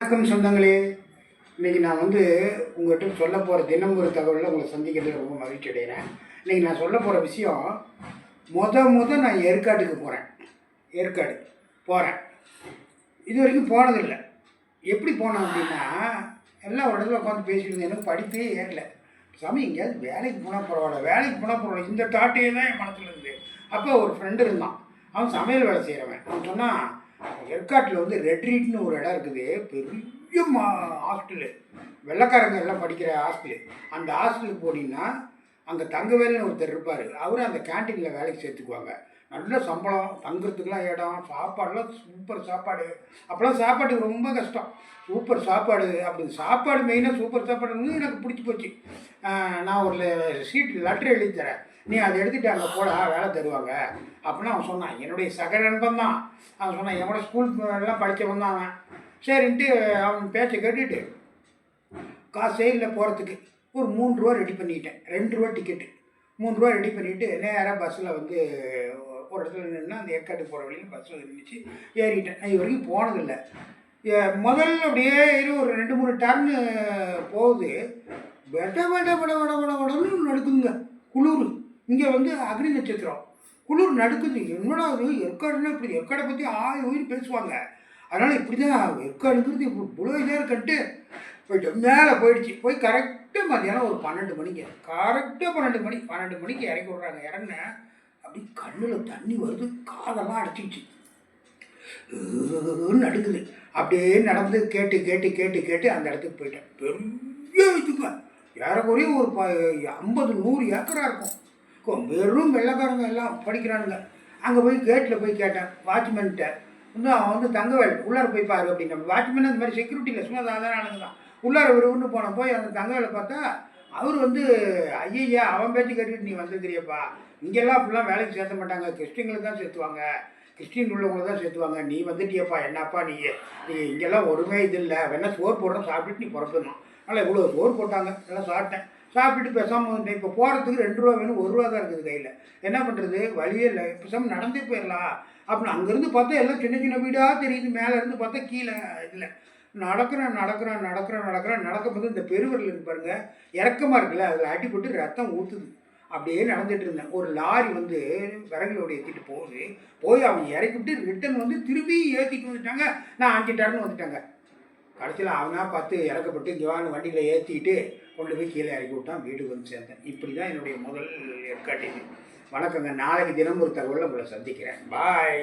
வணக்கம் சொந்தங்களே. இன்றைக்கி நான் உங்கள்கிட்ட சொல்ல போகிற தினம் ஒரு தகவலில் உங்களை சந்திக்கிறது ரொம்ப மகிழ்ச்சி அடைகிறேன். இன்றைக்கி நான் சொல்ல போகிற விஷயம், நான் ஏற்காட்டுக்கு போகிறேன். ஏற்காடு போகிறேன். இது வரைக்கும் போனதில்லை. எப்படி போனேன் அப்படின்னா, எல்லாம் ஒரு இடத்துல உட்காந்து பேசிட்டு இருந்தேன். எனக்கு படிப்பே ஏறல. சாமி எங்கேயாவது வேலைக்கு போனால் பரவாயில்ல, இந்த தாட்டையே தான் என் மனசில் இருந்தது. அப்போ ஒரு ஃப்ரெண்டு இருந்தான். அவன் சமையல் வேலை செய்கிறவன். அவன் சொன்னான், ஏற்காட்டில் ரெட்ரீட்னு ஒரு இடம் இருக்குது, பெரிய ஹாஸ்டலு, வெள்ளைக்காரங்க எல்லாம் படிக்கிற ஹாஸ்டலு. அந்த ஹாஸ்டலுக்கு போனீங்கன்னா அங்கே தங்கவேல்னு ஒருத்தர் இருப்பார். அவரும் அந்த கேன்டீனில் வேலைக்கு சேர்த்துக்குவாங்க. நல்ல சம்பளம், தங்குறதுக்கெலாம் இடம், சாப்பாடெலாம் சூப்பர் சாப்பாடு. அப்போல்லாம் சாப்பாட்டுக்கு ரொம்ப கஷ்டம். சூப்பர் சாப்பாடு. அப்படி சாப்பாடு மெயினாக சூப்பர் சாப்பாடு எனக்கு பிடிச்சி போச்சு. நான் ஒரு லெட்டர் எழுதி தரேன், நீ அதை எடுத்துகிட்டு அங்கே போடா, வேலை தருவாங்க அப்படின்னா அவன் சொன்னான். என்னுடைய சக நண்பன் தான். அவன் சொன்னான், என்னோட ஸ்கூல் எல்லாம் படித்தவன் தான் அவன். சரின்ட்டு அவன் பேச்சை கேட்டுட்டு காசே இல்லை போகிறதுக்கு. ஒரு 3 ரூபா ரெடி பண்ணிக்கிட்டேன். 2 ரூபா டிக்கெட்டு, 3 ரூபா ரெடி பண்ணிவிட்டு நேராக பஸ்ஸில் ஒரு இடத்துல நின்று அந்த ஏற்காடு போகிற வழியில் பஸ்ஸில் இருந்துச்சு, ஏறிட்டேன். நான் இது வரைக்கும் போனதில்லை. முதல்ல அப்படியே ஒரு 2-3 டர்னு போகுது. வடன்னு நடுக்குங்க, குளிர். இங்கே அக்னி நட்சத்திரம், குளிர் நடுக்குது. என்னடா அது, ஏற்காடுன்னா இப்படி, ஏற்காடை பற்றி உயிர் பேசுவாங்க. அதனால் இப்படி தான் ஏற்காடுங்கிறது இவ்வளோ இதாக இருக்கட்டு போயிட்டு மேலே போயிடுச்சு. போய் கரெக்டாக மதியானம் ஒரு 12 மணிக்கு, கரெக்டாக 12 மணிக்கு இறக்கி விட்றாங்க. இறங்கினேன், அப்படி கண்ணில் தண்ணி வருது, காதெல்லாம் அடைச்சிக்கிச்சு, நடுக்குது. அப்படியே நடந்து கேட்டு அந்த இடத்துக்கு போயிட்டேன். பெரிய இதுங்க, ஏறக்குறைய ஒரு 50-100 ஏக்கராக இருக்கும். வெறும் வெள்ளைக்காரங்க எல்லாம் படிக்கிறானுங்க. அங்கே போய் கேட்டில் போய் கேட்டேன் வாட்ச்மேன்கிட்ட. அவன் தங்கவேல் உள்ளார போய் பாரு அப்படின்னா. வாட்ச்மேன் அந்த மாதிரி செக்யூரிட்டியில் சும்மா சாதாரண ஆளுங்க தான். உள்ளார விரும்புன்னு போனேன். போய் அந்த தங்கவேலை பார்த்தா அவர் ஐயா அவன் பேச்சு கேட்டுட்டு நீ வந்துக்கிறியப்பா, இங்கெல்லாம் அப்படிலாம் வேலைக்கு சேர்த்த மாட்டாங்க, கிறிஸ்டின்களுக்கு தான் சேர்த்துவாங்க, கிறிஸ்டின் உள்ளவங்களை தான் சேர்த்துவாங்க, நீ வந்துட்டியப்பா, என்னப்பா நீ இங்கெல்லாம் ஒருமே இது இல்லை, வேணா சோறு போடுறோம், சாப்பிட்டுட்டு நீ புறப்படணும். அதனால் இவ்வளோ சோறு போட்டாங்க, நல்லா சாப்பிட்டேன். சாப்பிட்டுட்டு பேசாமல் இப்போ போகிறதுக்கு 2 ரூபா வேணும், 1 ரூபா தான் இருக்குது கையில். என்ன பண்ணுறது, வழியே இல்லை, பேசாமல் நடந்தே போயிடலாம் அப்படின்னு. அங்கேருந்து பார்த்தா எல்லாம் சின்ன சின்ன வீடாக தெரியுது, மேலேருந்து பார்த்தா கீழே இதில். நடக்கிறேன். நடக்கும்போது இந்த பெருவரில் இருக்கு பாருங்க, இறக்கமாக இருக்குல்ல, அதில் அடிபட்டு ரத்தம் ஊற்றுது. அப்படியே நடந்துகிட்டு இருந்தேன். ஒரு லாரி விறகுலோடு ஏற்றிட்டு போய் அவன் இறக்கிவிட்டு ரிட்டன் திருப்பி ஏற்றிட்டு வந்துட்டாங்க. நான் 5 டர்னு வந்துட்டாங்க. கடைசியில் அவனாக பார்த்து இறக்கப்பட்டு ஜவான் வண்டியில் ஏற்றிட்டு கொண்டு போய் கீழே இறக்கி விட்டான். வீட்டுக்கு சேர்ந்தேன். இப்படி தான் என்னுடைய முதல் ஏற்காட்டு. வணக்கங்க. நாளைக்கு தினம் ஒரு தகவலில் உங்களை சந்திக்கிறேன். பாய்.